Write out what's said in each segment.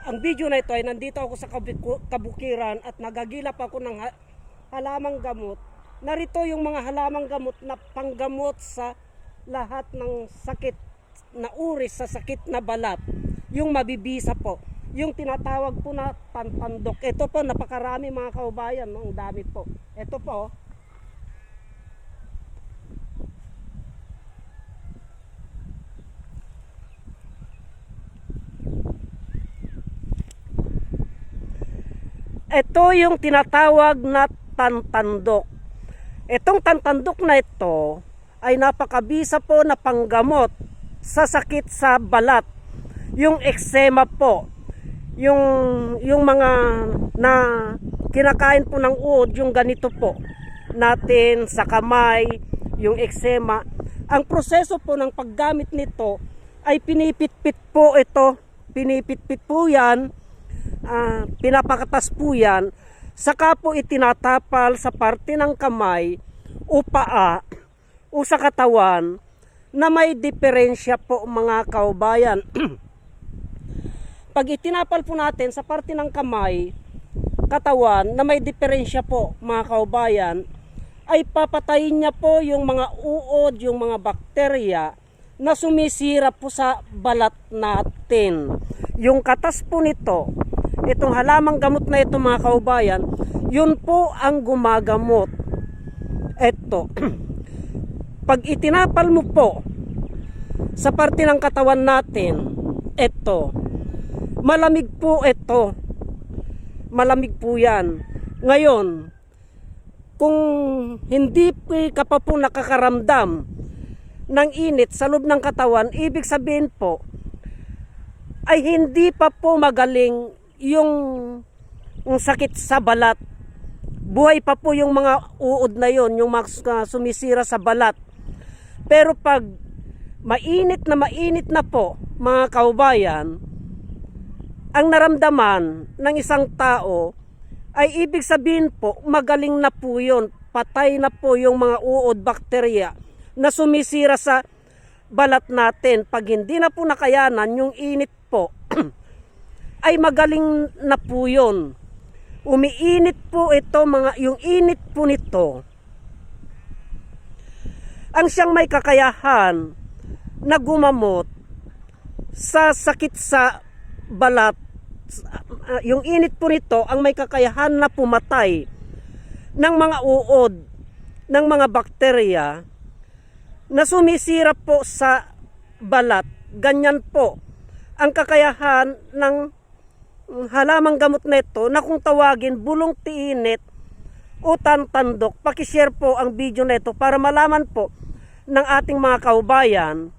Ang video na ito ay nandito ako sa kabukiran at nagagilap ako ng halamang gamot. Narito yung mga halamang gamot na panggamot sa lahat ng sakit na uri sa sakit na balat. Yung mabibisa po. Yung tinatawag po na tantandok. Ito po, napakarami mga kaubayan. Ang dami po. Ito po. Ito yung tinatawag na tantandok. Itong tantandok na ito ay napakabisa po na panggamot sa sakit sa balat. Yung eczema po. Yung mga na kinakain po ng uod, yung ganito po natin sa kamay, yung eczema. Ang proseso po ng paggamit nito ay pinipitpit po ito. Pinipitpit po yan. Pinapakatas po yan, saka po itinatapal sa parte ng kamay o paa o sa katawan na may diferensya po mga kaubayan. Pag itinapal po natin sa parte ng kamay, katawan na may diferensya po mga kaubayan, ay papatayin niya po yung mga uod, yung mga bakterya na sumisira po sa balat natin. Yung katas po nito, itong halamang gamot na ito mga kaubayan, yun po ang gumagamot. Ito. Pag itinapal mo po sa parte ng katawan natin, ito. Malamig po ito. Malamig po yan. Ngayon, kung hindi ka pa po nakakaramdam ng init sa loob ng katawan, ibig sabihin po, ay hindi pa po magaling yung sakit sa balat. Buhay pa po yung mga uod na yon, yung mga sumisira sa balat. Pero pag mainit na po mga kaubayan, ang naramdaman ng isang tao ay ibig sabihin po magaling na po yun. Patay na po yung mga uod, bakterya na sumisira sa balat natin. Pag hindi na po nakayanan yung init po ay magaling na po yun. Umiinit po ito, yung init po nito ang siyang may kakayahan na gumamot sa sakit sa balat. Yung init po nito ang may kakayahan na pumatay ng mga uod, ng mga bakterya na sumisira po sa balat. Ganyan po ang kakayahan ng halamang gamot na ito na kung tawagin bulong tiinit o tantandok. Pakishare po ang video na ito para malaman po ng ating mga kaubayan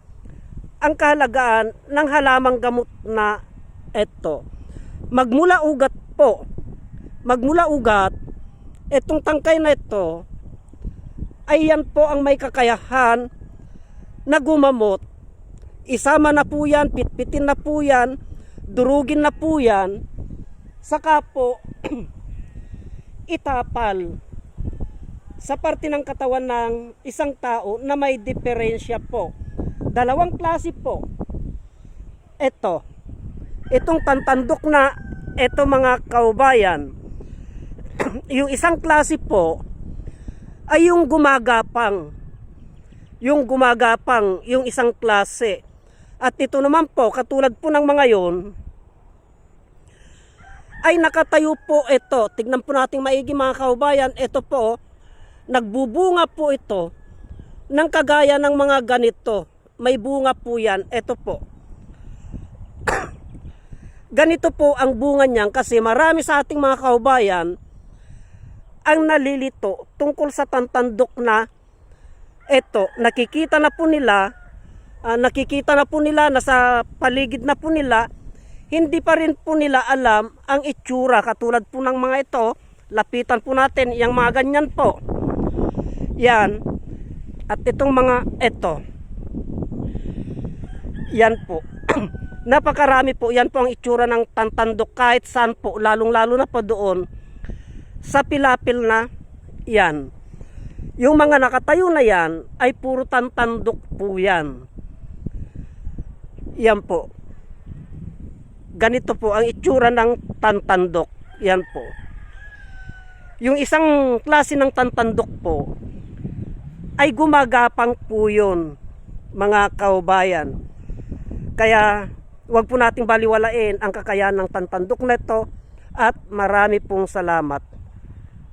ang kahalagaan ng halamang gamot na ito. Magmula ugat po, magmula ugat, itong tangkay na ito ay yan po ang may kakayahan na gumamot. Isama na po yan, pitpitin na po yan, durugin na po yan, saka po itapal sa parte ng katawan ng isang tao na may diferensya po. Dalawang klase po. Itong tantandok na ito mga kaubayan. Yung isang klase po ay yung gumagapang. Yung isang klase. At ito naman po, katulad po ng mga yon, ay nakatayo po ito. Tignan po natin maigi mga kaubayan. Ito po, nagbubunga po ito ng kagaya ng mga ganito. May bunga po yan. Ito po. Ganito po ang bunga niyan kasi marami sa ating mga kaubayan ang nalilito tungkol sa tantandok na ito. Nakikita na po nila nasa paligid na po nila, hindi pa rin po nila alam ang itsura. Katulad po ng mga ito, lapitan po natin yung mga ganyan po. Yan. At itong mga ito. Yan po. Napakarami po. Yan po ang itsura ng tantandok kahit saan po. Lalong-lalo na po doon sa pilapil na yan. Yung mga nakatayo na yan ay puro tantandok po yan. Yan po. ganito po ang itsura ng tantandok. Yan po. Yung isang klase ng tantandok po ay gumagapang po yun, mga kaubayan. Kaya wag po nating baliwalain ang kakayahan ng tantandok na ito at marami pong salamat.